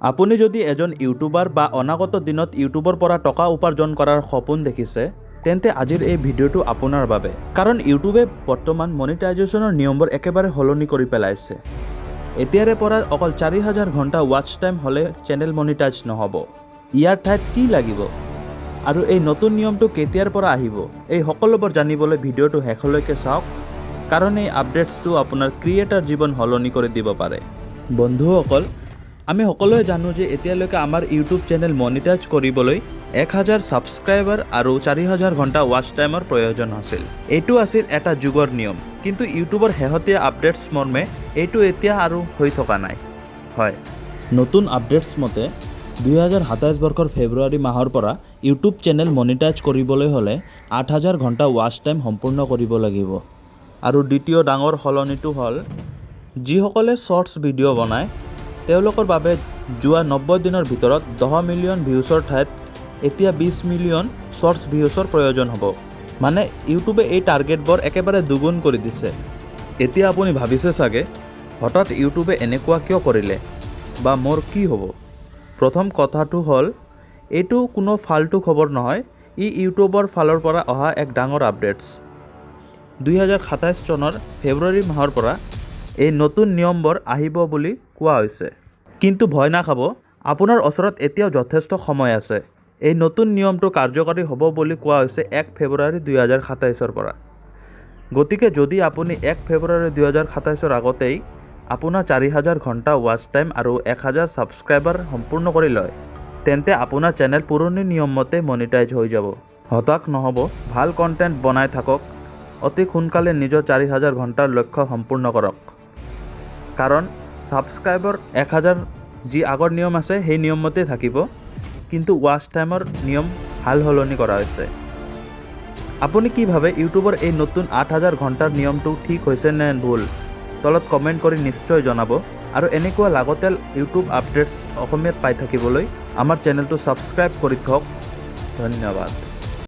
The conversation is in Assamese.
আপুনি যদি এজন ইউটিউবাৰ বা অনাগত দিনত ইউটিউবৰ পৰা টকা উপাৰ্জন কৰাৰ সপোন দেখিছে তেন্তে আজিৰ এই ভিডিঅ'টো আপোনাৰ বাবে। কাৰণ ইউটিউবে বৰ্তমান মনিটাইজেশ্যনৰ নিয়মবোৰ একেবাৰে সলনি কৰি পেলাইছে। এতিয়াৰে পৰা অকল 4000 ঘণ্টা ৱাচ টাইম হ'লে চেনেল মনিটাইজ নহ'ব। ইয়াৰ ঠাইত কি লাগিব আৰু এই নতুন নিয়মটো কেতিয়াৰ পৰা আহিব, এই সকলোবোৰ জানিবলৈ ভিডিঅ'টো শেষলৈকে চাওক, কাৰণ এই আপডেটছটো আপোনাৰ ক্ৰিয়েটাৰ জীৱন সলনি কৰি দিব পাৰে। বন্ধুসকল, আমি সকলোৱে জানো যে এতিয়ালৈকে আমাৰ ইউটিউব চেনেল মনিটাইজ কৰিবলৈ 1000 ছাবস্ক্ৰাইবাৰ আৰু 4000 ঘণ্টা ৱাচ টাইমৰ প্ৰয়োজন আছিল। এইটো আছিল এটা যুগৰ নিয়ম, কিন্তু ইউটিউবৰ শেহতীয়া আপডেটছ মৰ্মে এইটো এতিয়া আৰু হৈ থকা নাই। হয়, নতুন আপডেটছ মতে 2027 বৰ্ষৰ ফেব্ৰুৱাৰী মাহৰ পৰা ইউটিউব চেনেল মনিটাইজ কৰিবলৈ হ'লে 8000 ঘণ্টা ৱাচ টাইম সম্পূৰ্ণ কৰিব লাগিব। আৰু দ্বিতীয় ডাঙৰ সলনিটো হ'ল যিসকলে শ্বৰ্টছ ভিডিঅ' বনায় তেওঁলোকৰ বাবে যোৱা 90 দিনৰ ভিতৰত 10 মিলিয়ন ভিউছৰ ঠাইত এতিয়া 20 মিলিয়ন শ্বৰ্টছ ভিউছৰ প্ৰয়োজন হ'ব। মানে ইউটিউবে এই টাৰ্গেটবোৰ একেবাৰে দুগুণ কৰি দিছে। এতিয়া আপুনি ভাবিছে চাগে হঠাৎ ইউটিউবে এনেকুৱা কিয় কৰিলে বা মোৰ কি হ'ব? প্ৰথম কথাটো হ'ল এইটো কোনো ফাল্টু খবৰ নহয়, ই ইউটিউবৰ ফালৰ পৰা অহা এক ডাঙৰ আপডেটছ। 2027 চনৰ ফেব্ৰুৱাৰী মাহৰ পৰা এই নতুন নিয়মবোৰ আহিব বুলি কোৱা হৈছে। কিন্তু ভয় নাখাব, আপোনাৰ ওচৰত এতিয়াও যথেষ্ট সময় আছে। এই নতুন নিয়মটো কাৰ্যকৰী হ'ব বুলি কোৱা হৈছে 1 ফেব্ৰুৱাৰী 2027 পৰা। গতিকে যদি আপুনি 1 ফেব্ৰুৱাৰী 2027 আগতেই আপোনাৰ 4000 ঘণ্টা ৱাচ টাইম আৰু 1000 ছাবস্ক্ৰাইবাৰ সম্পূৰ্ণ কৰি লয়, তেন্তে আপোনাৰ চেনেল পুৰণি নিয়ম মতে মনিটাইজ হৈ যাব। হতাশ নহ'ব, ভাল কণ্টেণ্ট বনাই থাকক, অতি সোনকালে নিজৰ 4000 ঘণ্টাৰ লক্ষ্য সম্পূৰ্ণ কৰক। কাৰণ ছাবস্ক্ৰাইবাৰ 1000 যি আগৰ নিয়ম আছে সেই নিয়ম মতে থাকিব, কিন্তু ৱাচ টাইমৰ নিয়ম হাল সলনি কৰা হৈছে। আপুনি কি ভাবে, ইউটিউবৰ এই নতুন 8000 ঘণ্টাৰ নিয়মটো ঠিক হৈছে নে ভুল? তলত কমেণ্ট কৰি নিশ্চয় জনাব। আৰু এনেকুৱা লাগতিয়াল ইউটিউব আপডেটছ অসমীয়াত পাই থাকিবলৈ আমাৰ চেনেলটো ছাবস্ক্ৰাইব কৰি থওক। ধন্যবাদ।